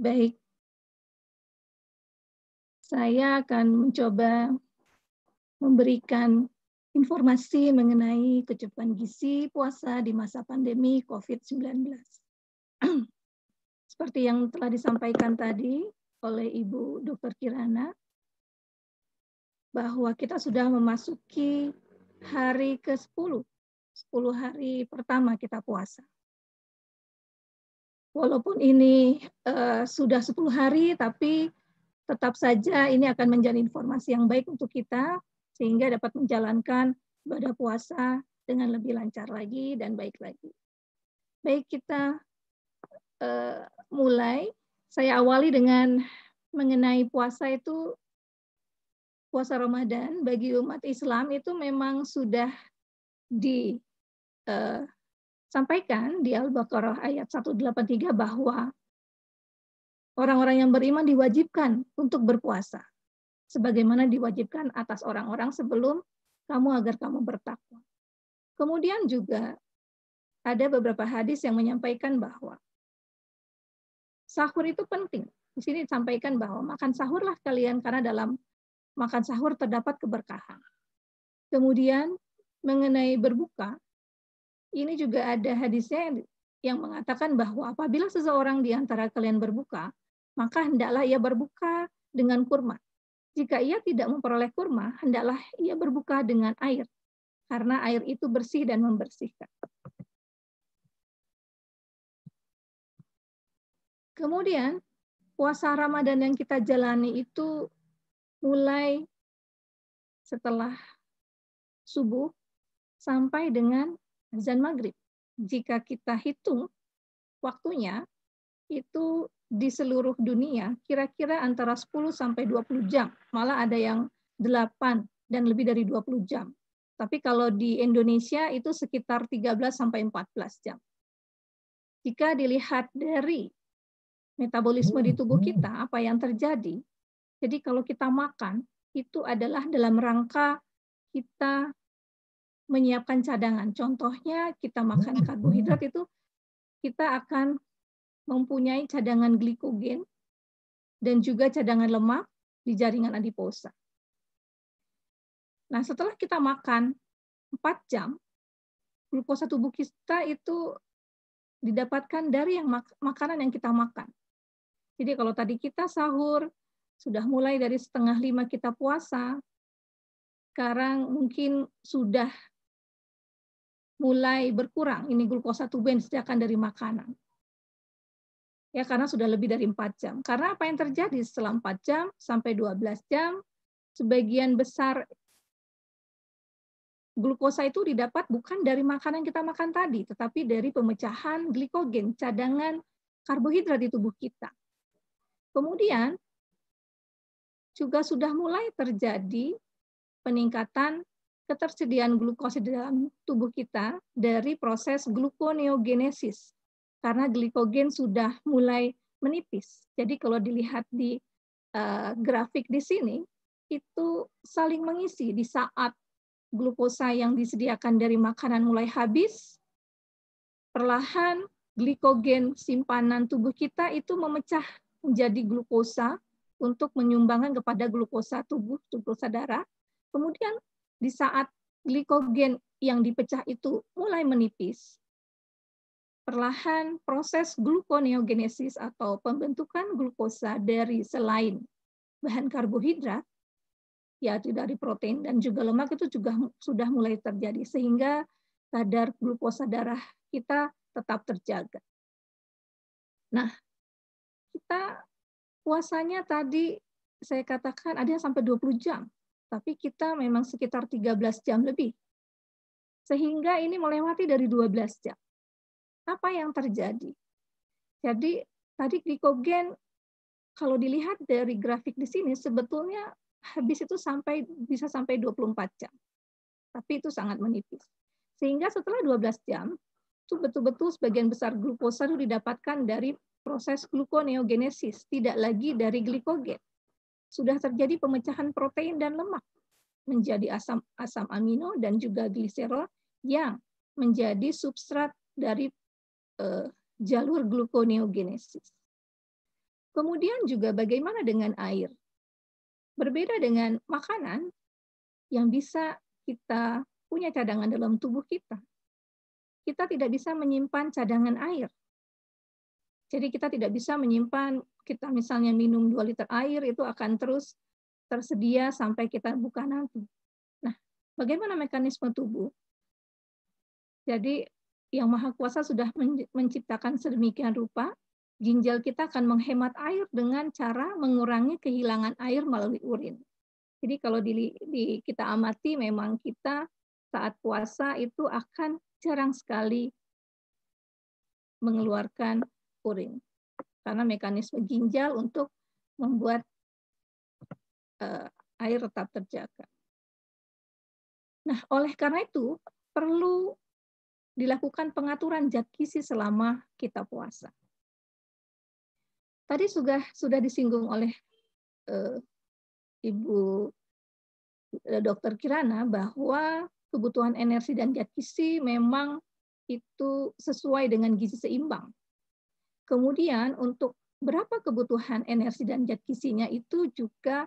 Baik, saya akan mencoba memberikan informasi mengenai kecukupan gizi puasa di masa pandemi COVID-19. Seperti yang telah disampaikan tadi oleh Ibu Dr. Kirana, bahwa kita sudah memasuki hari ke-10, 10 hari pertama kita puasa. Walaupun ini sudah 10 hari, tapi tetap saja ini akan menjadi informasi yang baik untuk kita, sehingga dapat menjalankan ibadah puasa dengan lebih lancar lagi dan baik lagi. Baik, kita mulai. Saya awali dengan mengenai puasa itu, puasa Ramadan bagi umat Islam itu memang sudah disampaikan di Al-Baqarah ayat 183 bahwa orang-orang yang beriman diwajibkan untuk berpuasa, sebagaimana diwajibkan atas orang-orang sebelum kamu agar kamu bertakwa. Kemudian juga ada beberapa hadis yang menyampaikan bahwa sahur itu penting. Di sini disampaikan bahwa makan sahurlah kalian karena dalam makan sahur terdapat keberkahan. Kemudian mengenai berbuka, ini juga ada hadisnya yang mengatakan bahwa apabila seseorang di antara kalian berbuka, maka hendaklah ia berbuka dengan kurma. Jika ia tidak memperoleh kurma, hendaklah ia berbuka dengan air, karena air itu bersih dan membersihkan. Kemudian, puasa Ramadan yang kita jalani itu mulai setelah subuh sampai dengan azan maghrib. Jika kita hitung waktunya, itu di seluruh dunia kira-kira antara 10 sampai 20 jam. Malah ada yang 8 dan lebih dari 20 jam. Tapi kalau di Indonesia itu sekitar 13 sampai 14 jam. Jika dilihat dari metabolisme di tubuh kita, apa yang terjadi? Jadi kalau kita makan, itu adalah dalam rangka kita menyiapkan cadangan. Contohnya kita makan karbohidrat itu kita akan mempunyai cadangan glikogen dan juga cadangan lemak di jaringan adiposa. Nah, setelah kita makan 4 jam, glukosa tubuh kita itu didapatkan dari makanan yang kita makan. Jadi kalau tadi kita sahur, sudah mulai dari 4:30 kita puasa, sekarang mungkin sudah mulai berkurang ini glukosa tubuh yang disediakan dari makanan. Ya, karena sudah lebih dari 4 jam. Karena apa yang terjadi setelah 4 jam sampai 12 jam, sebagian besar glukosa itu didapat bukan dari makanan yang kita makan tadi, tetapi dari pemecahan glikogen, cadangan karbohidrat di tubuh kita. Kemudian, juga sudah mulai terjadi peningkatan ketersediaan glukosa di dalam tubuh kita dari proses gluconeogenesis. Karena glikogen sudah mulai menipis. Jadi kalau dilihat di grafik di sini, itu saling mengisi di saat glukosa yang disediakan dari makanan mulai habis, perlahan glikogen simpanan tubuh kita itu memecah menjadi glukosa untuk menyumbangkan kepada glukosa tubuh, glukosa darah. Kemudian di saat glikogen yang dipecah itu mulai menipis, perlahan proses gluconeogenesis atau pembentukan glukosa dari selain bahan karbohidrat, yaitu dari protein dan juga lemak itu juga sudah mulai terjadi, sehingga kadar glukosa darah kita tetap terjaga. Nah, kita puasanya tadi saya katakan ada yang sampai 20 jam, tapi kita memang sekitar 13 jam lebih. Sehingga ini melewati dari 12 jam. Apa yang terjadi? Jadi tadi glikogen kalau dilihat dari grafik di sini sebetulnya habis itu bisa sampai 24 jam. Tapi itu sangat menipis. Sehingga setelah 12 jam itu betul-betul sebagian besar glukosa itu didapatkan dari proses gluconeogenesis, tidak lagi dari glikogen. Sudah terjadi pemecahan protein dan lemak menjadi asam amino dan juga gliserol yang menjadi substrat dari jalur gluconeogenesis. Kemudian juga bagaimana dengan air? Berbeda dengan makanan yang bisa kita punya cadangan dalam tubuh kita. Kita tidak bisa menyimpan cadangan air. Jadi kita tidak bisa menyimpan, kita misalnya minum 2 liter air, itu akan terus tersedia sampai kita buka nanti. Nah, bagaimana mekanisme tubuh? Jadi Yang Maha Kuasa sudah menciptakan sedemikian rupa, ginjal kita akan menghemat air dengan cara mengurangi kehilangan air melalui urin. Jadi kalau kita amati, memang kita saat puasa itu akan jarang sekali mengeluarkan urin. Karena mekanisme ginjal untuk membuat air tetap terjaga. Nah, oleh karena itu, perlu dilakukan pengaturan zat gizi selama kita puasa. Tadi sudah disinggung oleh Ibu Dr. Kirana bahwa kebutuhan energi dan zat gizi memang itu sesuai dengan gizi seimbang. Kemudian untuk berapa kebutuhan energi dan zat gizinya itu juga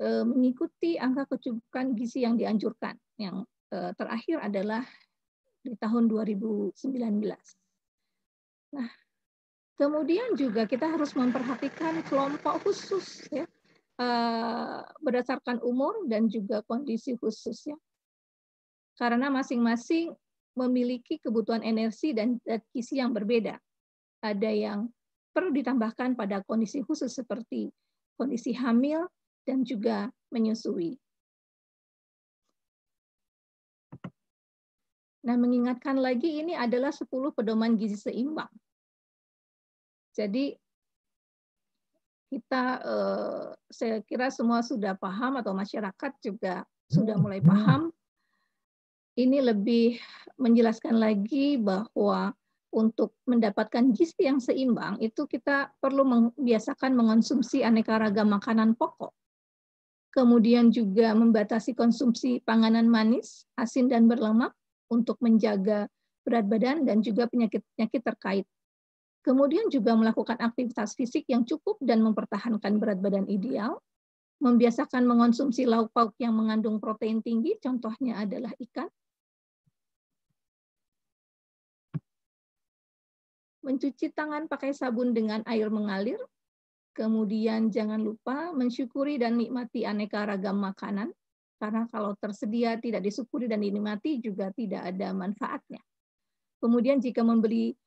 mengikuti angka kecukupan gizi yang dianjurkan. Yang terakhir adalah di tahun 2019. Nah, kemudian juga kita harus memperhatikan kelompok khusus, ya, berdasarkan umur dan juga kondisi khusus, ya. Karena masing-masing memiliki kebutuhan energi dan zat gizi yang berbeda. Ada yang perlu ditambahkan pada kondisi khusus seperti kondisi hamil dan juga menyusui. Nah, mengingatkan lagi, ini adalah 10 pedoman gizi seimbang. Jadi kita, saya kira semua sudah paham, atau masyarakat juga sudah mulai paham. Ini lebih menjelaskan lagi bahwa untuk mendapatkan gizi yang seimbang, itu kita perlu membiasakan mengonsumsi aneka ragam makanan pokok. Kemudian juga membatasi konsumsi panganan manis, asin, dan berlemak untuk menjaga berat badan dan juga penyakit-penyakit terkait. Kemudian juga melakukan aktivitas fisik yang cukup dan mempertahankan berat badan ideal. Membiasakan mengonsumsi lauk pauk yang mengandung protein tinggi, contohnya adalah ikan. Mencuci tangan pakai sabun dengan air mengalir. Kemudian jangan lupa mensyukuri dan nikmati aneka ragam makanan. Karena kalau tersedia tidak disyukuri dan dinikmati juga tidak ada manfaatnya. Kemudian jika membeli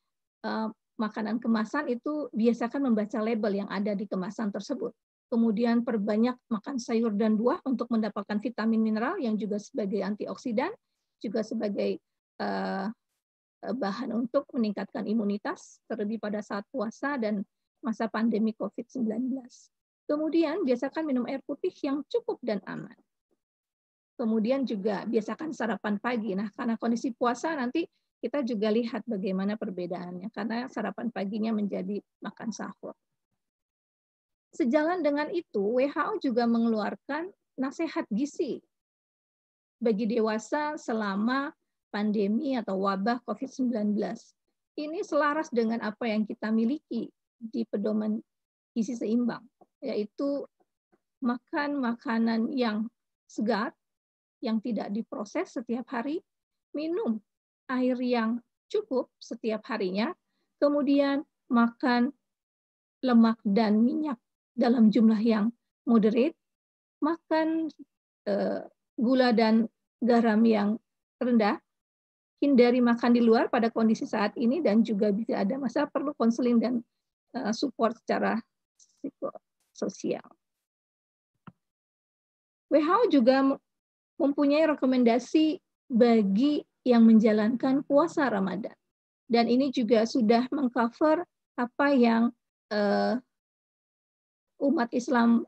makanan kemasan, itu biasakan membaca label yang ada di kemasan tersebut. Kemudian perbanyak makan sayur dan buah untuk mendapatkan vitamin mineral yang juga sebagai antioksidan, juga sebagai bahan untuk meningkatkan imunitas, terlebih pada saat puasa dan masa pandemi COVID-19. Kemudian biasakan minum air putih yang cukup dan aman. Kemudian juga biasakan sarapan pagi. Nah, karena kondisi puasa nanti kita juga lihat bagaimana perbedaannya, karena sarapan paginya menjadi makan sahur. Sejalan dengan itu, WHO juga mengeluarkan nasihat gizi bagi dewasa selama pandemi atau wabah COVID-19. Ini selaras dengan apa yang kita miliki di pedoman gizi seimbang, yaitu makan makanan yang segar, yang tidak diproses setiap hari, minum air yang cukup setiap harinya, kemudian makan lemak dan minyak dalam jumlah yang moderate, makan gula dan garam yang rendah, hindari makan di luar pada kondisi saat ini, dan juga bisa ada masalah perlu konseling dan support secara psikososial. WHO juga mempunyai rekomendasi bagi yang menjalankan puasa Ramadan. Dan ini juga sudah mengcover apa yang umat Islam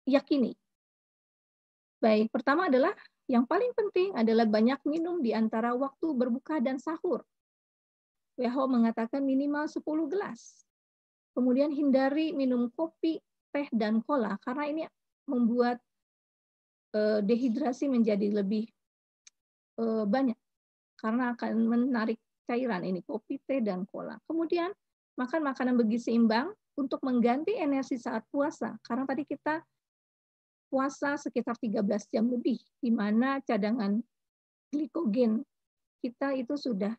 yakini. Baik, pertama adalah yang paling penting adalah banyak minum di antara waktu berbuka dan sahur. WHO mengatakan minimal 10 gelas. Kemudian hindari minum kopi, teh, dan cola, karena ini membuat dehidrasi menjadi lebih banyak, karena akan menarik cairan ini, kopi, teh, dan cola. Kemudian makan makanan bergizi seimbang untuk mengganti energi saat puasa. Karena tadi kita puasa sekitar 13 jam lebih, di mana cadangan glikogen kita itu sudah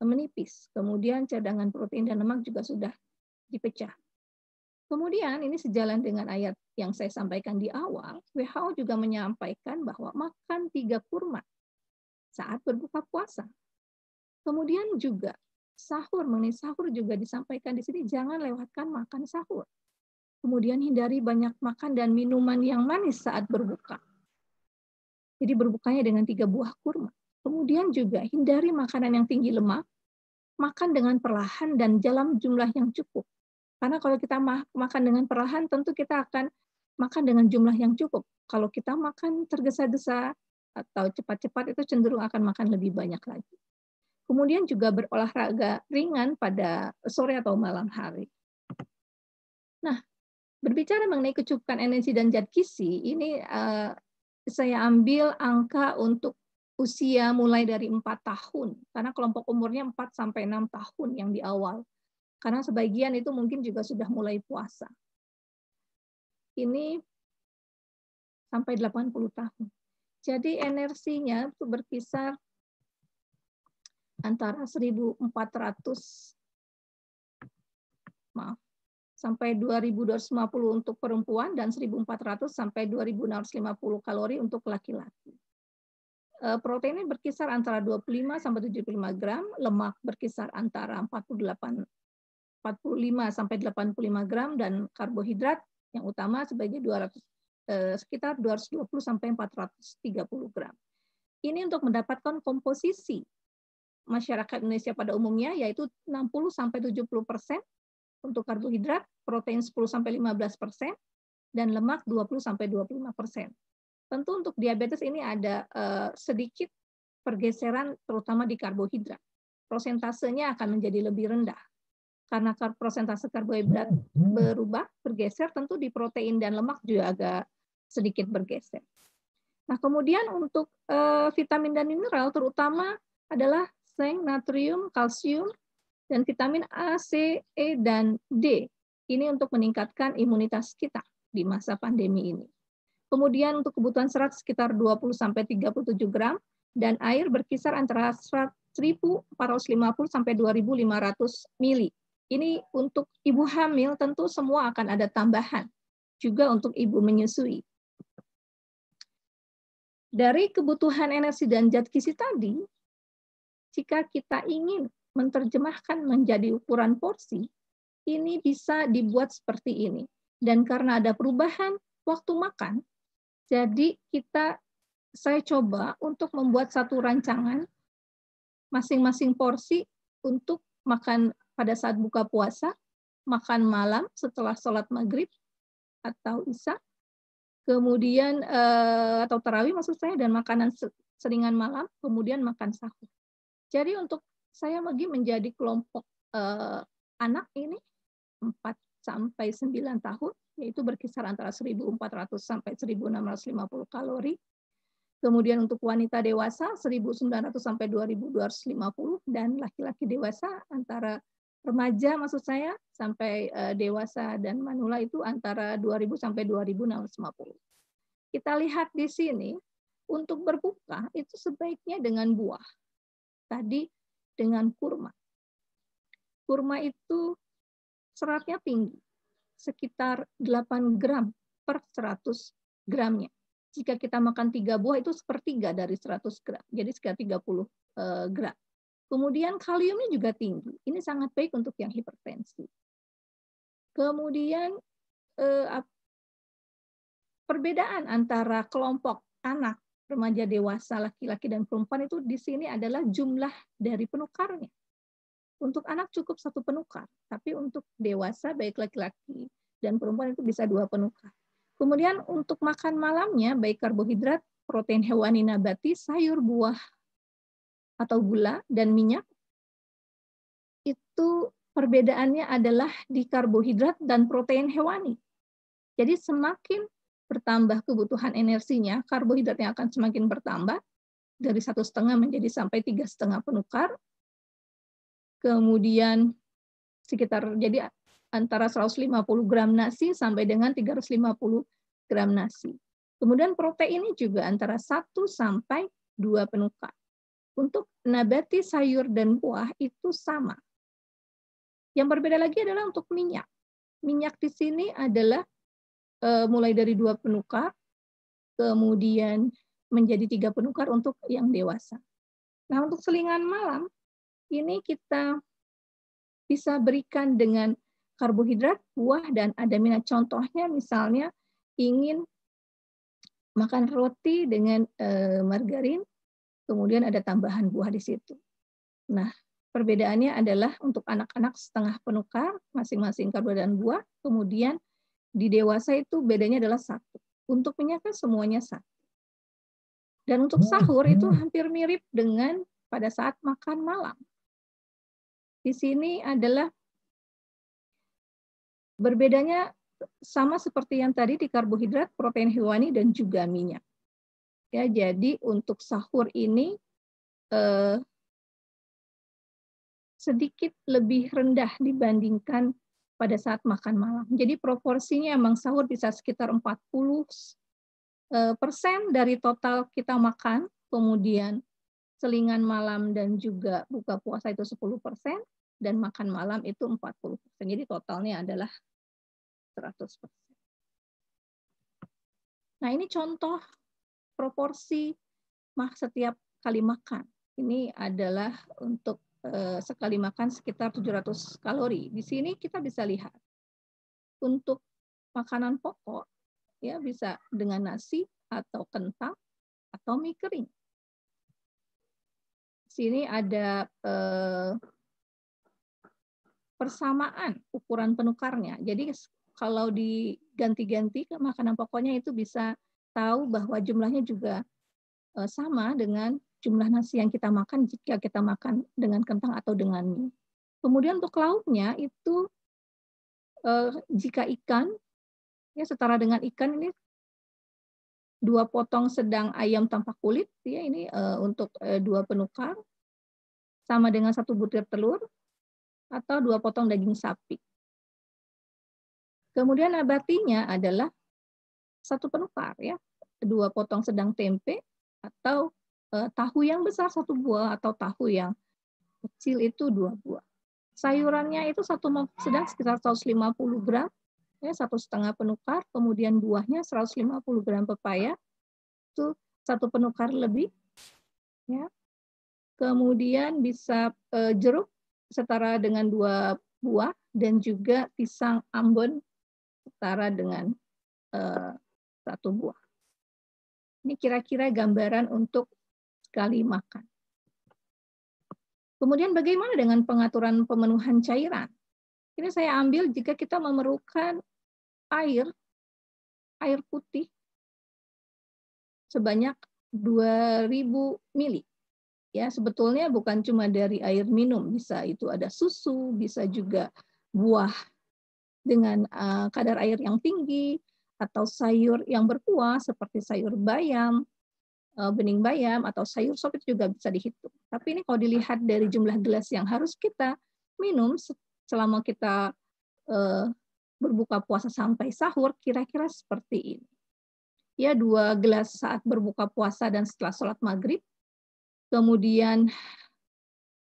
menipis. Kemudian cadangan protein dan lemak juga sudah dipecah. Kemudian ini sejalan dengan ayat yang saya sampaikan di awal, WHO juga menyampaikan bahwa makan 3 kurma saat berbuka puasa. Kemudian juga sahur, mengenai sahur juga disampaikan di sini, jangan lewatkan makan sahur. Kemudian hindari banyak makan dan minuman yang manis saat berbuka. Jadi berbukanya dengan 3 buah kurma. Kemudian juga hindari makanan yang tinggi lemak, makan dengan perlahan dan dalam jumlah yang cukup. Karena kalau kita makan dengan perlahan, tentu kita akan makan dengan jumlah yang cukup. Kalau kita makan tergesa-gesa atau cepat-cepat, itu cenderung akan makan lebih banyak lagi. Kemudian juga berolahraga ringan pada sore atau malam hari. Nah, berbicara mengenai kecukupan energi dan zat gizi, ini saya ambil angka untuk usia mulai dari 4 tahun. Karena kelompok umurnya 4-6 tahun yang di awal. Karena sebagian itu mungkin juga sudah mulai puasa. Ini sampai 80 tahun. Jadi energinya itu berkisar antara 1.400 sampai 2.250 untuk perempuan dan 1.400 sampai 2.650 kalori untuk laki-laki. Proteinnya berkisar antara 25 sampai 75 gram, lemak berkisar antara 45 sampai 85 gram, dan karbohidrat yang utama sebagai sekitar 220 sampai 430 gram. Ini untuk mendapatkan komposisi masyarakat Indonesia pada umumnya, yaitu 60 sampai 70% untuk karbohidrat, protein 10 sampai 15%, dan lemak 20 sampai 25%. Tentu untuk diabetes ini ada sedikit pergeseran terutama di karbohidrat. Prosentasenya akan menjadi lebih rendah. Karena prosentase karbohidrat bergeser, tentu di protein dan lemak juga agak sedikit bergeser. Nah, kemudian untuk vitamin dan mineral terutama adalah zinc, natrium, kalsium, dan vitamin A, C, E, dan D. Ini untuk meningkatkan imunitas kita di masa pandemi ini. Kemudian untuk kebutuhan serat sekitar 20-37 gram, dan air berkisar antara 1.450 sampai 2.500 mili. Ini untuk ibu hamil tentu semua akan ada tambahan. Juga untuk ibu menyusui. Dari kebutuhan energi dan zat gizi tadi, jika kita ingin menerjemahkan menjadi ukuran porsi, ini bisa dibuat seperti ini. Dan karena ada perubahan waktu makan, jadi saya coba untuk membuat satu rancangan masing-masing porsi untuk makan pada saat buka puasa, makan malam setelah sholat maghrib atau isya, kemudian atau tarawih maksud saya, dan makanan seringan malam, kemudian makan sahur. Jadi untuk saya bagi menjadi kelompok anak ini 4 sampai 9 tahun, yaitu berkisar antara 1.400 sampai 1.650 kalori. Kemudian untuk wanita dewasa 1.900 sampai 2.250, dan laki-laki dewasa antara remaja maksud saya sampai dewasa dan manula itu antara 2.000 sampai 2.650. Kita lihat di sini untuk berbuka itu sebaiknya dengan buah. Tadi dengan kurma. Kurma itu seratnya tinggi, sekitar 8 gram per 100 gramnya. Jika kita makan 3 buah itu sepertiga dari 100 gram, jadi sekitar 30 gram. Kemudian kaliumnya juga tinggi. Ini sangat baik untuk yang hipertensi. Kemudian perbedaan antara kelompok anak, remaja, dewasa, laki-laki, dan perempuan itu di sini adalah jumlah dari penukarnya. Untuk anak cukup 1 penukar, tapi untuk dewasa baik laki-laki dan perempuan itu bisa 2 penukar. Kemudian untuk makan malamnya baik karbohidrat, protein hewani nabati, sayur, buah, atau gula, dan minyak, itu perbedaannya adalah di karbohidrat dan protein hewani. Jadi semakin bertambah kebutuhan energinya, karbohidratnya akan semakin bertambah, dari 1,5 menjadi sampai 3,5 penukar. Kemudian sekitar jadi antara 150 gram nasi sampai dengan 350 gram nasi. Kemudian proteinnya juga antara 1 sampai 2 penukar. Untuk nabati sayur dan buah itu sama. Yang berbeda lagi adalah untuk minyak. Minyak di sini adalah mulai dari 2 penukar, kemudian menjadi 3 penukar untuk yang dewasa. Nah, untuk selingan malam, ini kita bisa berikan dengan karbohidrat, buah, dan ada minyak. Contohnya misalnya ingin makan roti dengan margarin, kemudian ada tambahan buah di situ. Nah, perbedaannya adalah untuk anak-anak setengah penukar, masing-masing karbohidrat dan buah, kemudian di dewasa itu bedanya adalah 1. Untuk minyak kan semuanya 1. Dan untuk sahur itu hampir mirip dengan pada saat makan malam. Di sini adalah berbedanya sama seperti yang tadi di karbohidrat, protein hewani, dan juga minyak. Ya, jadi untuk sahur ini sedikit lebih rendah dibandingkan pada saat makan malam. Jadi proporsinya emang sahur bisa sekitar 40% dari total kita makan, kemudian selingan malam dan juga buka puasa itu 10%, dan makan malam itu 40%. Jadi totalnya adalah 100%. Nah, ini contoh proporsi setiap kali makan. Ini adalah untuk sekali makan sekitar 700 kalori. Di sini kita bisa lihat untuk makanan pokok ya bisa dengan nasi atau kentang atau mie kering. Di sini ada persamaan ukuran penukarnya. Jadi kalau diganti-ganti ke makanan pokoknya itu bisa tahu bahwa jumlahnya juga sama dengan jumlah nasi yang kita makan jika kita makan dengan kentang atau dengan mie. Kemudian untuk lauknya itu jika ikan ya setara dengan ikan ini 2 potong sedang ayam tanpa kulit ya ini untuk 2 penukar sama dengan 1 butir telur atau 2 potong daging sapi. Kemudian nabatinya adalah 1 penukar ya, 2 potong sedang tempe atau tahu yang besar 1 buah atau tahu yang kecil itu 2 buah. Sayurannya itu 1 sedang sekitar 150 gram, ya 1,5 penukar, kemudian buahnya 150 gram pepaya, itu 1 penukar lebih, ya. Kemudian bisa jeruk setara dengan 2 buah dan juga pisang Ambon setara dengan 1 buah. Ini kira-kira gambaran untuk sekali makan. Kemudian bagaimana dengan pengaturan pemenuhan cairan? Ini saya ambil jika kita memerlukan air putih sebanyak 2000 mili. Ya, sebetulnya bukan cuma dari air minum, bisa itu ada susu, bisa juga buah dengan kadar air yang tinggi, atau sayur yang berkuah seperti sayur bayam, bening bayam, atau sayur sop itu juga bisa dihitung. Tapi ini kalau dilihat dari jumlah gelas yang harus kita minum selama kita berbuka puasa sampai sahur, kira-kira seperti ini. Ya, 2 gelas saat berbuka puasa dan setelah sholat maghrib, kemudian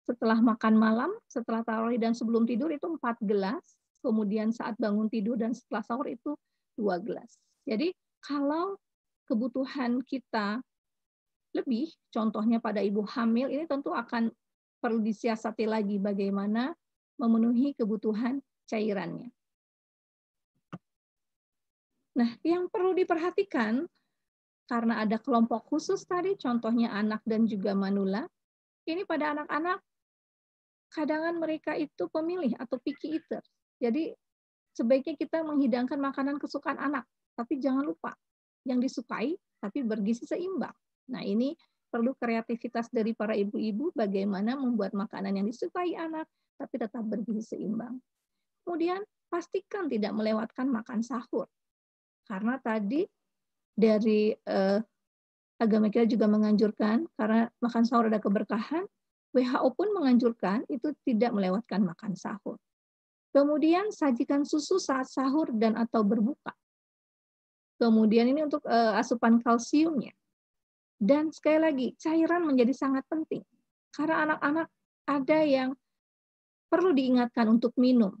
setelah makan malam, setelah tarawih dan sebelum tidur itu 4 gelas, kemudian saat bangun tidur dan setelah sahur itu 2 gelas. Jadi kalau kebutuhan kita lebih, contohnya pada ibu hamil, ini tentu akan perlu disiasati lagi bagaimana memenuhi kebutuhan cairannya. Nah, yang perlu diperhatikan, karena ada kelompok khusus tadi, contohnya anak dan juga manula, ini pada anak-anak, kadang mereka itu pemilih atau picky eater. Jadi, sebaiknya kita menghidangkan makanan kesukaan anak, tapi jangan lupa, yang disukai, tapi bergizi seimbang. Nah, ini perlu kreativitas dari para ibu-ibu, bagaimana membuat makanan yang disukai anak, tapi tetap bergizi seimbang. Kemudian, pastikan tidak melewatkan makan sahur. Karena tadi dari agama kita juga menganjurkan, karena makan sahur ada keberkahan, WHO pun menganjurkan itu tidak melewatkan makan sahur. Kemudian sajikan susu saat sahur dan atau berbuka. Kemudian ini untuk asupan kalsiumnya. Dan sekali lagi, cairan menjadi sangat penting. Karena anak-anak ada yang perlu diingatkan untuk minum.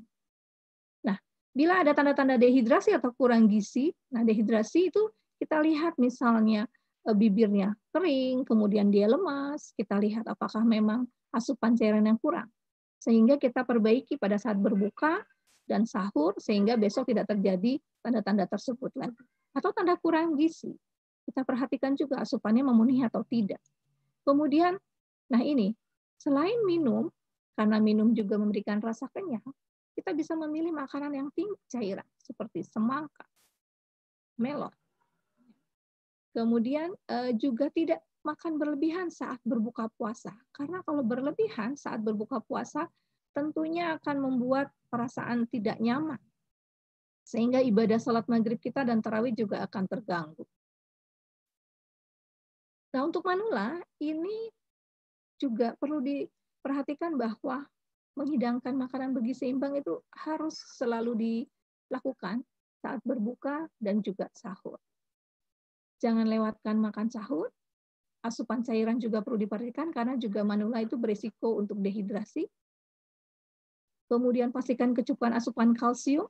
Nah, bila ada tanda-tanda dehidrasi atau kurang gizi, nah dehidrasi itu kita lihat misalnya bibirnya kering, kemudian dia lemas, kita lihat apakah memang asupan cairan yang kurang. Sehingga kita perbaiki pada saat berbuka dan sahur, sehingga besok tidak terjadi tanda-tanda tersebut lagi. Atau tanda kurang gizi. Kita perhatikan juga asupannya memenuhi atau tidak. Kemudian, nah ini, selain minum, karena minum juga memberikan rasa kenyang, kita bisa memilih makanan yang tinggi cairan, seperti semangka, melon. Kemudian juga tidak makan berlebihan saat berbuka puasa. Karena kalau berlebihan saat berbuka puasa, tentunya akan membuat perasaan tidak nyaman. Sehingga ibadah salat maghrib kita dan tarawih juga akan terganggu. Nah, untuk manula, ini juga perlu diperhatikan bahwa menghidangkan makanan bergizi seimbang itu harus selalu dilakukan saat berbuka dan juga sahur. Jangan lewatkan makan sahur. Asupan cairan juga perlu diperhatikan karena juga manula itu berisiko untuk dehidrasi. Kemudian pastikan kecukupan asupan kalsium.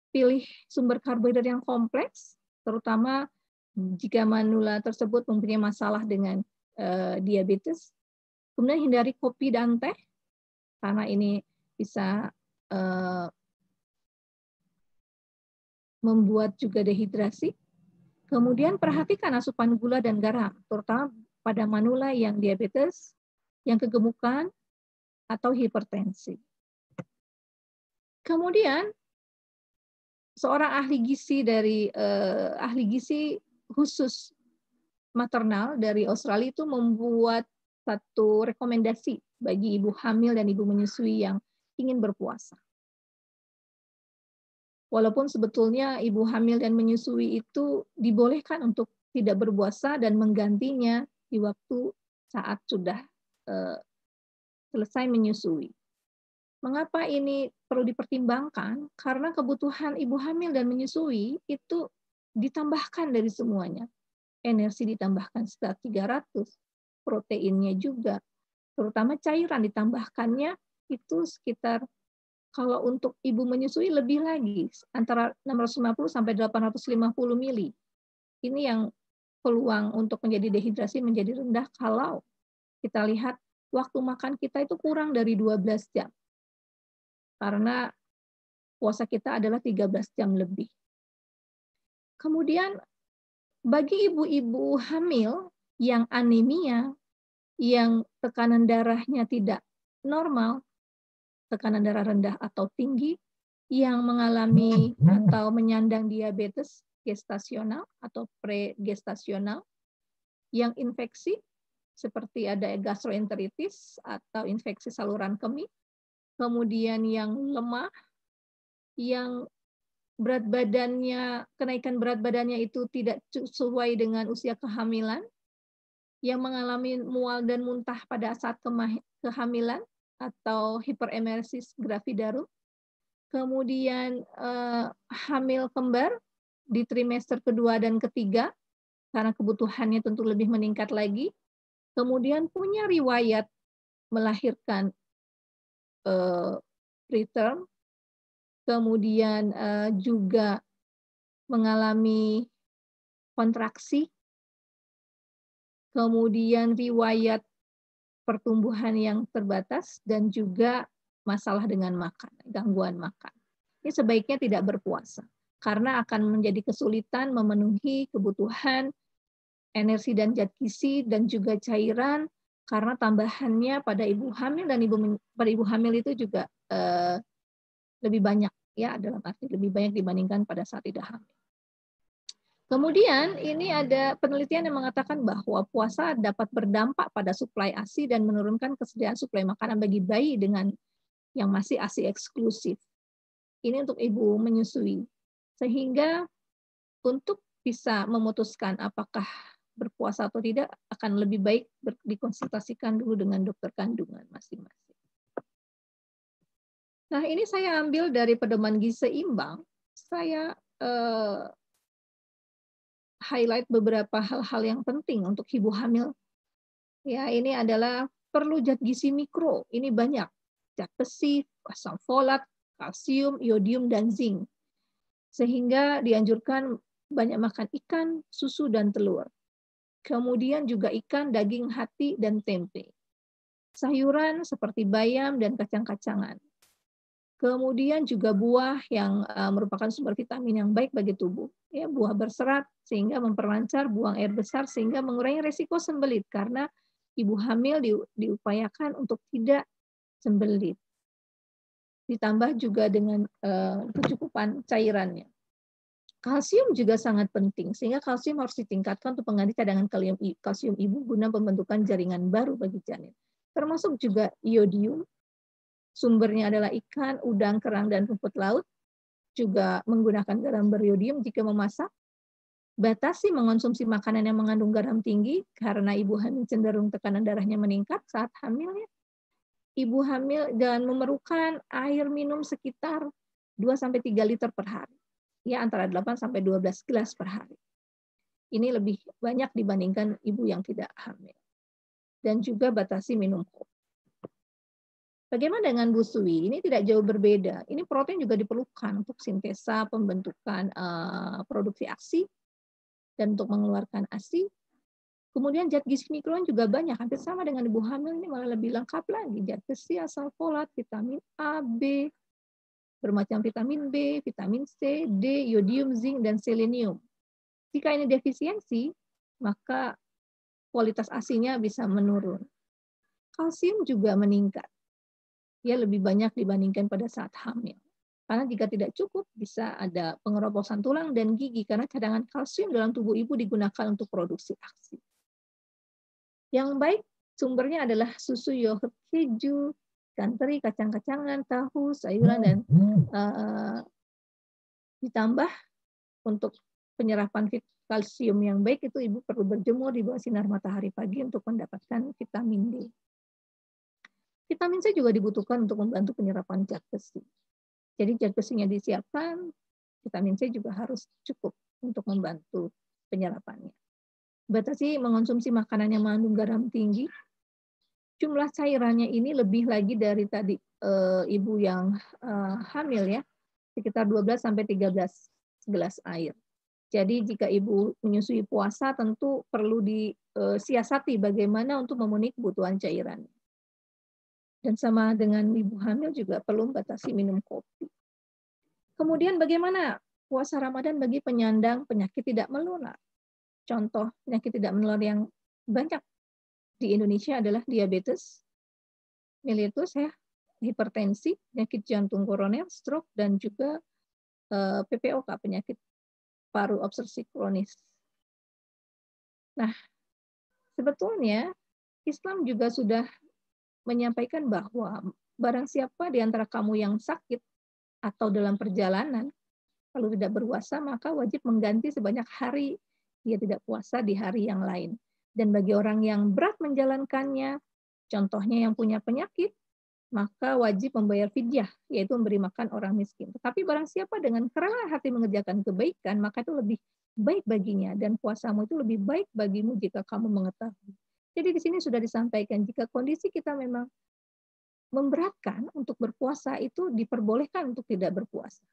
Pilih sumber karbohidrat yang kompleks, terutama jika manula tersebut mempunyai masalah dengan diabetes. Kemudian hindari kopi dan teh, karena ini bisa membuat juga dehidrasi. Kemudian perhatikan asupan gula dan garam, terutama pada manula yang diabetes, yang kegemukan, atau hipertensi. Kemudian, seorang ahli gizi ahli gizi khusus maternal dari Australia itu membuat satu rekomendasi bagi ibu hamil dan ibu menyusui yang ingin berpuasa. Walaupun sebetulnya ibu hamil dan menyusui itu dibolehkan untuk tidak berpuasa dan menggantinya di waktu saat sudah selesai menyusui. Mengapa ini perlu dipertimbangkan? Karena kebutuhan ibu hamil dan menyusui itu ditambahkan dari semuanya. Energi ditambahkan sekitar 300, proteinnya juga, terutama cairan ditambahkannya itu sekitar, kalau untuk ibu menyusui lebih lagi, antara 650 sampai 850 mili. Ini yang peluang untuk menjadi dehidrasi menjadi rendah kalau kita lihat waktu makan kita itu kurang dari 12 jam. Karena puasa kita adalah 13 jam lebih. Kemudian bagi ibu-ibu hamil yang anemia, yang tekanan darahnya tidak normal, tekanan darah rendah atau tinggi, yang mengalami atau menyandang diabetes gestasional atau pregestasional, yang infeksi seperti ada gastroenteritis atau infeksi saluran kemih, kemudian yang lemah, yang berat badannya, kenaikan berat badannya itu tidak sesuai dengan usia kehamilan, yang mengalami mual dan muntah pada saat kehamilan atau hiperemesis gravidarum, kemudian hamil kembar di trimester kedua dan ketiga, karena kebutuhannya tentu lebih meningkat lagi, kemudian punya riwayat melahirkan preterm, kemudian juga mengalami kontraksi, kemudian riwayat pertumbuhan yang terbatas, dan juga masalah dengan makan, gangguan makan. Ini sebaiknya tidak berpuasa, karena akan menjadi kesulitan memenuhi kebutuhan energi dan zat gizi dan juga cairan, karena tambahannya pada ibu hamil dan pada ibu hamil itu juga lebih banyak, ya, dalam arti lebih banyak dibandingkan pada saat tidak hamil. Kemudian ini ada penelitian yang mengatakan bahwa puasa dapat berdampak pada suplai ASI dan menurunkan kesediaan suplai makanan bagi bayi dengan yang masih ASI eksklusif. Ini untuk ibu menyusui. Sehingga untuk bisa memutuskan apakah berpuasa atau tidak akan lebih baik dikonsultasikan dulu dengan dokter kandungan masing-masing. Nah, ini saya ambil dari pedoman gizi seimbang. Saya highlight beberapa hal-hal yang penting untuk ibu hamil. Ya, ini adalah perlu zat gizi mikro. Ini banyak. Zat besi, asam folat, kalsium, iodium, dan zinc. Sehingga dianjurkan banyak makan ikan, susu, dan telur. Kemudian juga ikan, daging, hati, dan tempe. Sayuran seperti bayam dan kacang-kacangan. Kemudian juga buah yang merupakan sumber vitamin yang baik bagi tubuh. Ya, buah berserat sehingga memperlancar buang air besar sehingga mengurangi resiko sembelit karena ibu hamil diupayakan untuk tidak sembelit. Ditambah juga dengan kecukupan cairannya. Kalsium juga sangat penting sehingga kalsium harus ditingkatkan untuk mengganti cadangan kalsium ibu guna pembentukan jaringan baru bagi janin. Termasuk juga iodium. Sumbernya adalah ikan, udang, kerang, dan rumput laut. Juga menggunakan garam beriodium jika memasak. Batasi mengonsumsi makanan yang mengandung garam tinggi karena ibu hamil cenderung tekanan darahnya meningkat saat hamilnya. Ibu hamil dan memerlukan air minum sekitar 2-3 liter per hari. Ya, antara 8-12 gelas per hari. Ini lebih banyak dibandingkan ibu yang tidak hamil. Dan juga batasi minum kopi. Bagaimana dengan busui? Ini tidak jauh berbeda. Ini protein juga diperlukan untuk sintesa pembentukan produksi ASI dan untuk mengeluarkan ASI. Kemudian zat gizi mikro juga banyak, hampir sama dengan ibu hamil, ini malah lebih lengkap lagi. Zat besi, asam folat, vitamin A, B, bermacam vitamin B, vitamin C, D, iodium, zinc, dan selenium. Jika ini defisiensi, maka kualitas ASI-nya bisa menurun. Kalsium juga meningkat. Ya, lebih banyak dibandingkan pada saat hamil. Karena jika tidak cukup, bisa ada pengeroposan tulang dan gigi karena cadangan kalsium dalam tubuh ibu digunakan untuk produksi ASI. Yang baik sumbernya adalah susu, yogurt, keju, ikan teri, kacang-kacangan, tahu, sayuran, dan ditambah untuk penyerapan kalsium yang baik itu ibu perlu berjemur di bawah sinar matahari pagi untuk mendapatkan vitamin D. Vitamin C juga dibutuhkan untuk membantu penyerapan zat besi. Jadi zat besinya disiapkan, vitamin C juga harus cukup untuk membantu penyerapannya. Batasi mengonsumsi makanan yang mengandung garam tinggi. Jumlah cairannya ini lebih lagi dari tadi ibu yang hamil ya, sekitar 12-13 gelas air. Jadi jika ibu menyusui puasa tentu perlu disiasati bagaimana untuk memenuhi kebutuhan cairan. Dan sama dengan ibu hamil juga perlu membatasi minum kopi. Kemudian bagaimana puasa Ramadan bagi penyandang penyakit tidak menular? Contoh penyakit tidak menular yang banyak di Indonesia adalah diabetes mellitus ya, hipertensi, penyakit jantung koroner, stroke, dan juga PPOK, penyakit paru obstruksi kronis. Nah, sebetulnya Islam juga sudah menyampaikan bahwa barang siapa di antara kamu yang sakit atau dalam perjalanan, kalau tidak berpuasa, maka wajib mengganti sebanyak hari dia tidak puasa di hari yang lain. Dan bagi orang yang berat menjalankannya, contohnya yang punya penyakit, maka wajib membayar fidyah, yaitu memberi makan orang miskin. Tetapi barang siapa dengan kerelaan hati mengerjakan kebaikan, maka itu lebih baik baginya, dan puasamu itu lebih baik bagimu jika kamu mengetahui. Jadi di sini sudah disampaikan, jika kondisi kita memang memberatkan untuk berpuasa, itu diperbolehkan untuk tidak berpuasa.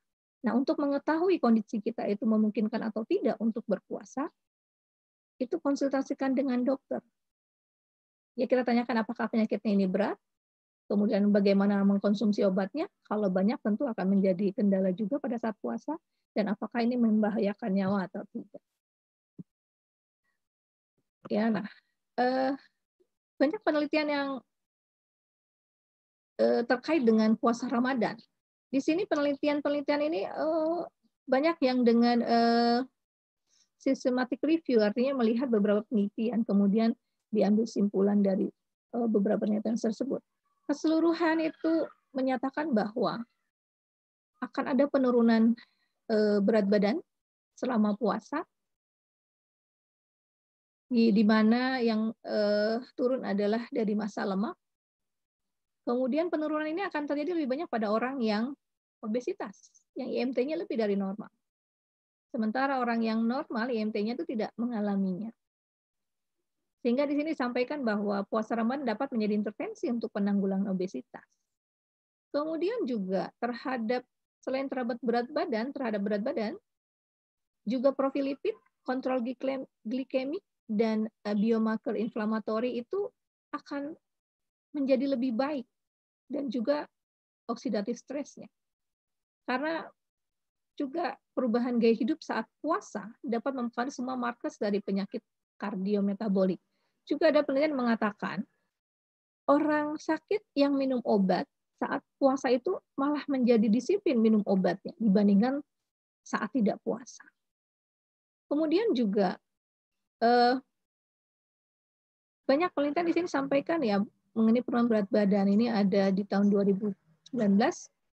Nah, untuk mengetahui kondisi kita itu memungkinkan atau tidak untuk berpuasa, itu konsultasikan dengan dokter. Ya, kita tanyakan apakah penyakitnya ini berat, kemudian bagaimana mengkonsumsi obatnya, kalau banyak tentu akan menjadi kendala juga pada saat puasa, dan apakah ini membahayakan nyawa atau tidak. Ya, nah, banyak penelitian yang terkait dengan puasa Ramadan. Di sini penelitian ini banyak yang dengan systematic review, artinya melihat beberapa penelitian, kemudian diambil simpulan dari beberapa penelitian tersebut. Keseluruhan itu menyatakan bahwa akan ada penurunan berat badan selama puasa, di mana yang turun adalah dari massa lemak, Kemudian penurunan ini akan terjadi lebih banyak pada orang yang obesitas, yang IMT-nya lebih dari normal. Sementara orang yang normal, IMT-nya itu tidak mengalaminya. Sehingga di sini disampaikan bahwa puasa Ramadan dapat menjadi intervensi untuk penanggulangan obesitas. Kemudian juga selain terhadap berat badan, juga profil lipid, kontrol glikemik, dan biomarker inflamatori itu akan menjadi lebih baik, dan juga oksidatif stresnya. Karena juga perubahan gaya hidup saat puasa dapat mempengaruhi semua markers dari penyakit kardiometabolik. Juga ada penelitian mengatakan orang sakit yang minum obat saat puasa itu malah menjadi disiplin minum obatnya dibandingkan saat tidak puasa. Kemudian juga banyak penelitian di sini sampaikan ya mengenai penurunan berat badan ini ada di tahun 2019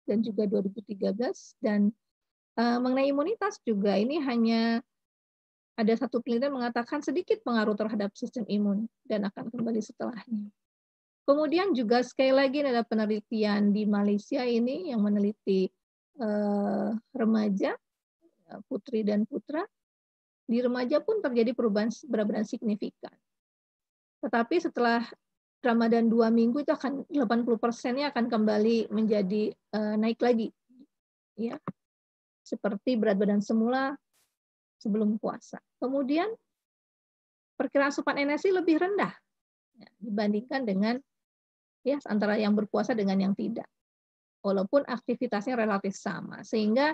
dan juga 2013, dan mengenai imunitas juga ini hanya ada satu penelitian mengatakan sedikit pengaruh terhadap sistem imun dan akan kembali setelahnya. Kemudian juga sekali lagi ada penelitian di Malaysia ini yang meneliti remaja, putri dan putra. Di remaja pun terjadi perubahan berat badan signifikan. Tetapi setelah Ramadan 2 minggu itu akan 80%-nya akan kembali menjadi naik lagi. Ya. Seperti berat badan semula sebelum puasa. Kemudian perkiraan asupan energi lebih rendah ya, dibandingkan dengan ya antara yang berpuasa dengan yang tidak. Walaupun aktivitasnya relatif sama. Sehingga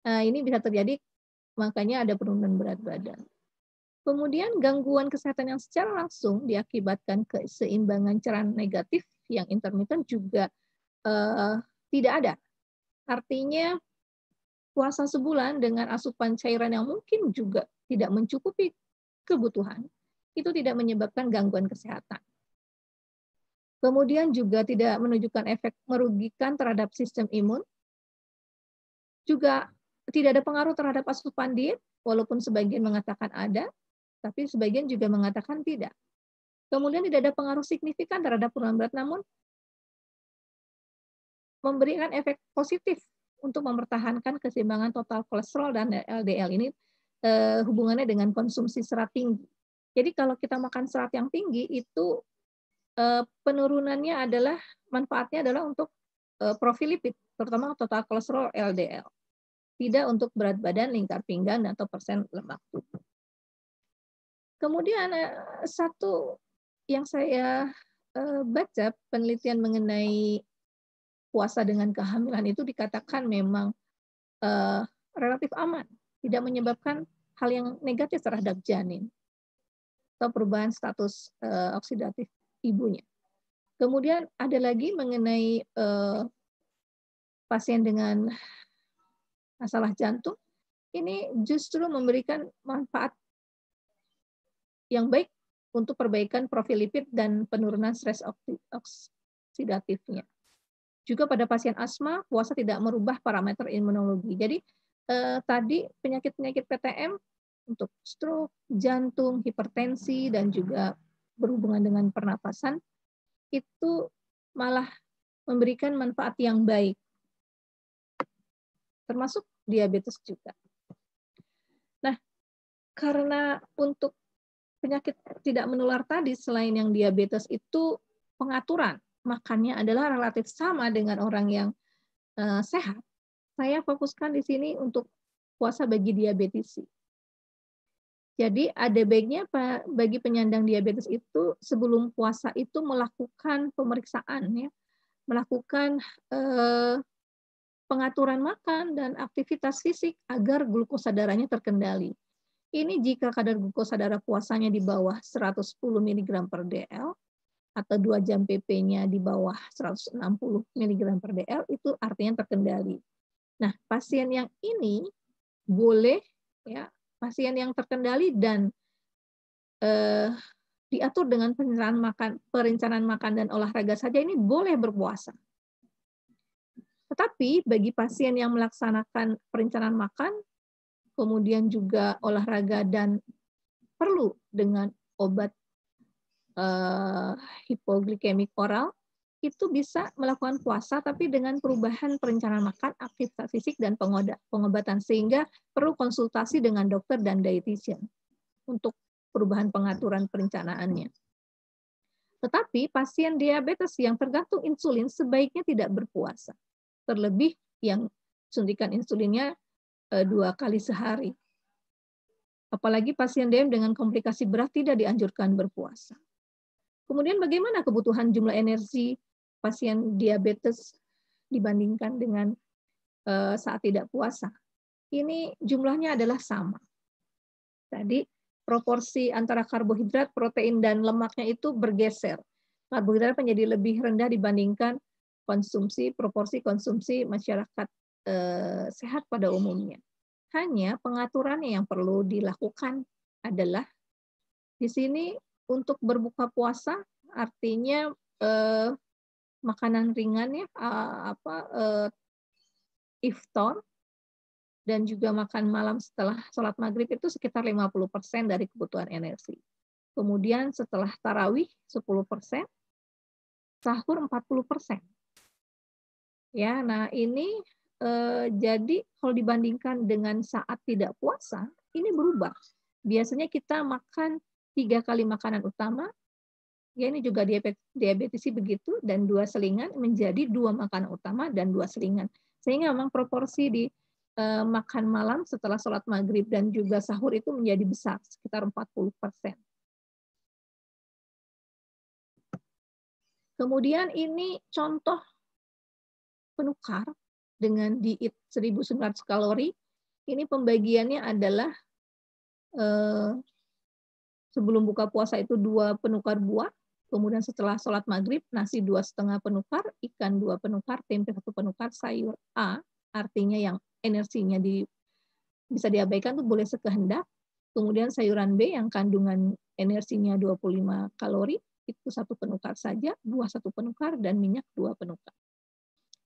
ini bisa terjadi, makanya ada penurunan berat badan. Kemudian gangguan kesehatan yang secara langsung diakibatkan keseimbangan cairan negatif yang intermittent juga tidak ada. Artinya puasa sebulan dengan asupan cairan yang mungkin juga tidak mencukupi kebutuhan, itu tidak menyebabkan gangguan kesehatan. Kemudian juga tidak menunjukkan efek merugikan terhadap sistem imun. Juga tidak ada pengaruh terhadap asupan diet, walaupun sebagian mengatakan ada, tapi sebagian juga mengatakan tidak. Kemudian tidak ada pengaruh signifikan terhadap penurunan berat, namun memberikan efek positif untuk mempertahankan keseimbangan total kolesterol dan LDL. Ini hubungannya dengan konsumsi serat tinggi. Jadi kalau kita makan serat yang tinggi, itu penurunannya adalah, manfaatnya adalah untuk profil lipid, terutama total kolesterol LDL. Tidak untuk berat badan, lingkar pinggang, atau persen lemak tubuh. Kemudian satu yang saya baca penelitian mengenai puasa dengan kehamilan itu dikatakan memang relatif aman, tidak menyebabkan hal yang negatif terhadap janin atau perubahan status oksidatif ibunya. Kemudian ada lagi mengenai pasien dengan masalah jantung, ini justru memberikan manfaat yang baik untuk perbaikan profil lipid dan penurunan stres oksidatifnya. Juga pada pasien asma, puasa tidak merubah parameter imunologi. Jadi tadi penyakit-penyakit PTM untuk stroke, jantung, hipertensi, dan juga berhubungan dengan pernapasan, itu malah memberikan manfaat yang baik. Termasuk diabetes juga. Nah, karena untuk penyakit tidak menular tadi, selain yang diabetes itu pengaturan makannya adalah relatif sama dengan orang yang sehat. Saya fokuskan di sini untuk puasa bagi diabetisi. Jadi ada baiknya bagi penyandang diabetes itu sebelum puasa itu melakukan pemeriksaan, ya, melakukan pengaturan makan dan aktivitas fisik agar glukosa darahnya terkendali. Ini jika kadar glukosa darah puasanya di bawah 110 mg per dl atau 2 jam PP-nya di bawah 160 mg per dl, itu artinya terkendali. Nah, pasien yang ini boleh, ya, pasien yang terkendali dan diatur dengan perencanaan makan dan olahraga saja, ini boleh berpuasa. Tetapi bagi pasien yang melaksanakan perencanaan makan, kemudian juga olahraga dan perlu dengan obat hipoglikemik oral, itu bisa melakukan puasa tapi dengan perubahan perencanaan makan, aktivitas fisik, dan pengobatan, sehingga perlu konsultasi dengan dokter dan dietitian untuk perubahan pengaturan perencanaannya. Tetapi pasien diabetes yang tergantung insulin sebaiknya tidak berpuasa, terlebih yang suntikan insulinnya 2 kali sehari. Apalagi pasien DM dengan komplikasi berat tidak dianjurkan berpuasa. Kemudian bagaimana kebutuhan jumlah energi pasien diabetes dibandingkan dengan saat tidak puasa? Ini jumlahnya adalah sama. Tadi proporsi antara karbohidrat, protein, dan lemaknya itu bergeser. Karbohidrat menjadi lebih rendah dibandingkan proporsi konsumsi masyarakat sehat pada umumnya. Hanya pengaturannya yang perlu dilakukan adalah di sini untuk berbuka puasa, artinya makanan ringan ya, iftar, dan juga makan malam setelah sholat maghrib itu sekitar 50% dari kebutuhan energi. Kemudian setelah tarawih 10%, sahur 40%. Ya, nah ini jadi kalau dibandingkan dengan saat tidak puasa, ini berubah. Biasanya kita makan 3 kali makanan utama, ya ini juga diabetesi begitu, dan 2 selingan menjadi 2 makanan utama dan 2 selingan. Sehingga memang proporsi di makan malam setelah sholat maghrib dan juga sahur itu menjadi besar, sekitar 40%. Kemudian ini contoh penukar dengan diet 1.900 kalori. Ini pembagiannya adalah sebelum buka puasa itu 2 penukar buah, kemudian setelah sholat maghrib nasi 2,5 penukar, ikan 2 penukar, tempe 1 penukar, sayur A, artinya yang energinya bisa diabaikan tuh boleh sekehendak. Kemudian sayuran B yang kandungan energinya 25 kalori, itu 1 penukar saja, buah 1 penukar, dan minyak 2 penukar.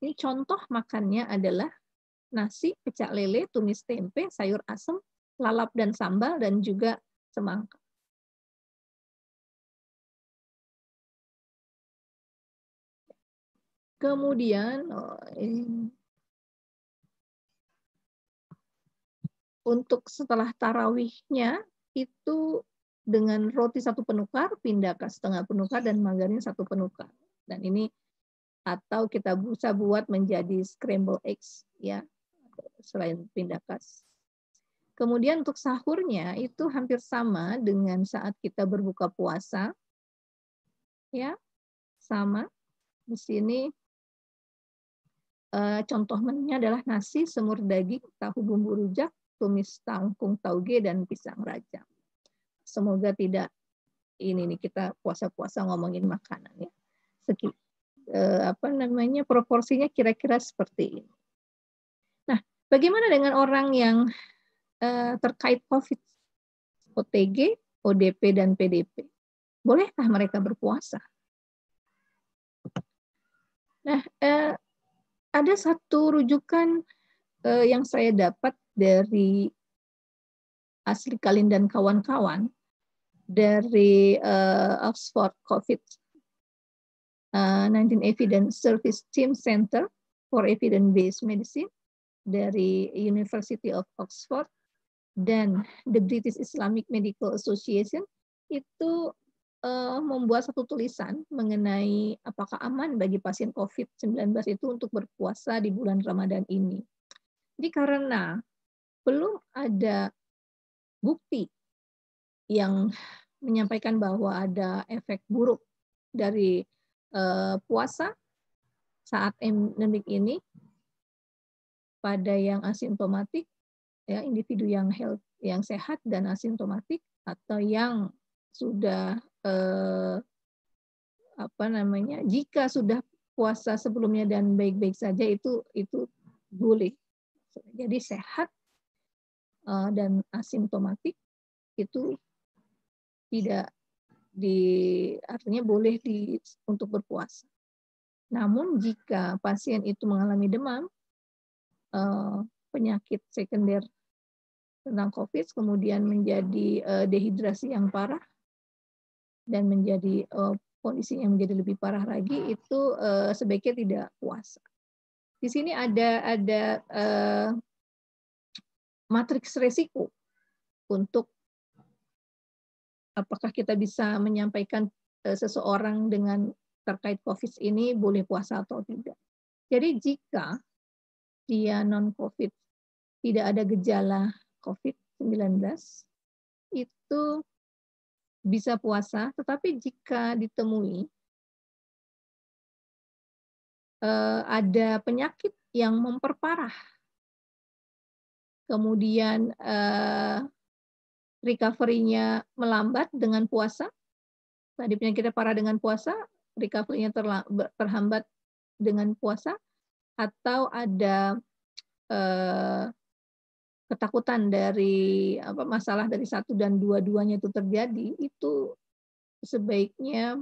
Ini contoh makannya adalah nasi, pecel lele, tumis tempe, sayur asem, lalap dan sambal, dan juga semangka. Kemudian untuk setelah tarawihnya itu dengan roti 1 penukar, pindaka 1/2 penukar, dan margarin 1 penukar. Dan ini atau kita bisa buat menjadi scramble eggs ya, selain pindakas. Kemudian untuk sahurnya itu hampir sama dengan saat kita berbuka puasa. Ya, sama. Di sini contoh menunya adalah nasi, semur daging, tahu bumbu rujak, tumis kangkung tauge, dan pisang rajang. Semoga tidak ini nih kita puasa-puasa ngomongin makanan ya. Proporsinya kira-kira seperti ini. Nah, bagaimana dengan orang yang terkait COVID, OTG, ODP, dan PDP? Bolehkah mereka berpuasa? Nah, ada satu rujukan yang saya dapat dari Asli Kalin dan kawan-kawan dari Oxford COVID-19 Evidence Service Team Center for Evidence-Based Medicine dari University of Oxford dan the British Islamic Medical Association itu membuat satu tulisan mengenai apakah aman bagi pasien COVID-19 itu untuk berpuasa di bulan Ramadan ini. Jadi karena belum ada bukti yang menyampaikan bahwa ada efek buruk dari puasa saat endemik ini pada yang asimptomatik, ya, individu yang sehat dan asimptomatik, atau yang sudah jika sudah puasa sebelumnya dan baik-baik saja itu boleh. Jadi sehat dan asimptomatik itu tidak artinya boleh untuk berpuasa. Namun jika pasien itu mengalami demam, penyakit sekunder tentang COVID, kemudian menjadi dehidrasi yang parah, dan menjadi kondisinya menjadi lebih parah lagi, itu sebaiknya tidak puasa. Di sini ada matriks resiko untuk apakah kita bisa menyampaikan seseorang dengan terkait COVID ini boleh puasa atau tidak. Jadi jika dia non-COVID, tidak ada gejala COVID-19, itu bisa puasa, tetapi jika ditemui ada penyakit yang memperparah, kemudian recovery-nya melambat dengan puasa, tadi penyakitnya parah dengan puasa, recovery-nya terhambat dengan puasa, atau ada ketakutan dari masalah dari satu dan dua-duanya itu terjadi, itu sebaiknya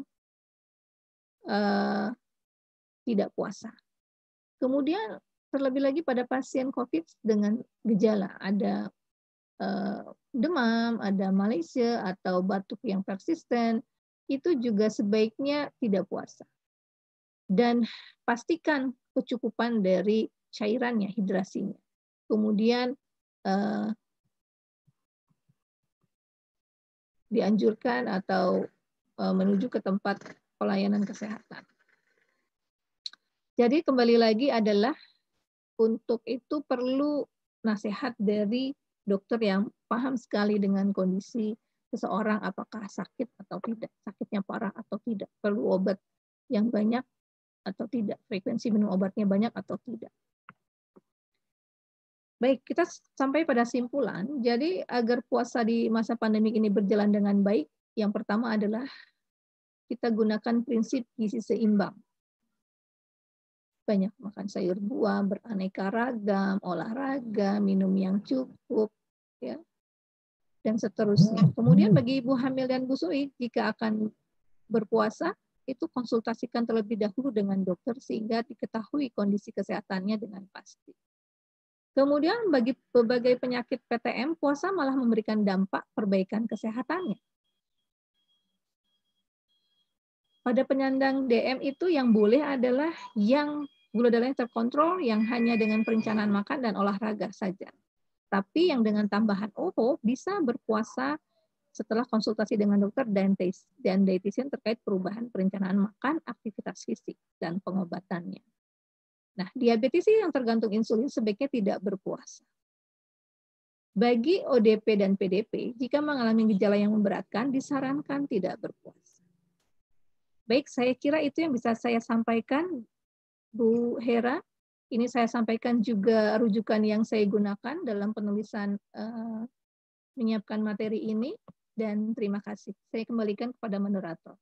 tidak puasa. Kemudian terlebih lagi pada pasien COVID dengan gejala, ada demam, ada malaise, atau batuk yang persisten, itu juga sebaiknya tidak puasa. Dan pastikan kecukupan dari cairannya, hidrasinya. Kemudian dianjurkan atau menuju ke tempat pelayanan kesehatan. Jadi kembali lagi adalah untuk itu perlu nasihat dari dokter yang paham sekali dengan kondisi seseorang, apakah sakit atau tidak, sakitnya parah atau tidak, perlu obat yang banyak atau tidak, frekuensi minum obatnya banyak atau tidak. Baik, kita sampai pada simpulan. Jadi agar puasa di masa pandemi ini berjalan dengan baik, yang pertama adalah kita gunakan prinsip gizi seimbang. Banyak makan sayur buah, beraneka ragam, olahraga, minum yang cukup, ya, dan seterusnya. Kemudian bagi ibu hamil dan busui, jika akan berpuasa, itu konsultasikan terlebih dahulu dengan dokter sehingga diketahui kondisi kesehatannya dengan pasti. Kemudian bagi berbagai penyakit PTM, puasa malah memberikan dampak perbaikan kesehatannya. Pada penyandang DM itu yang boleh adalah yang gula darahnya terkontrol, yang hanya dengan perencanaan makan dan olahraga saja. Tapi yang dengan tambahan OHO bisa berpuasa setelah konsultasi dengan dokter dan dietitian terkait perubahan perencanaan makan, aktivitas fisik, dan pengobatannya. Nah, diabetes yang tergantung insulin sebaiknya tidak berpuasa. Bagi ODP dan PDP, jika mengalami gejala yang memberatkan, disarankan tidak berpuasa. Baik, saya kira itu yang bisa saya sampaikan, Bu Hera. Ini saya sampaikan juga rujukan yang saya gunakan dalam penulisan menyiapkan materi ini, dan terima kasih. Saya kembalikan kepada moderator.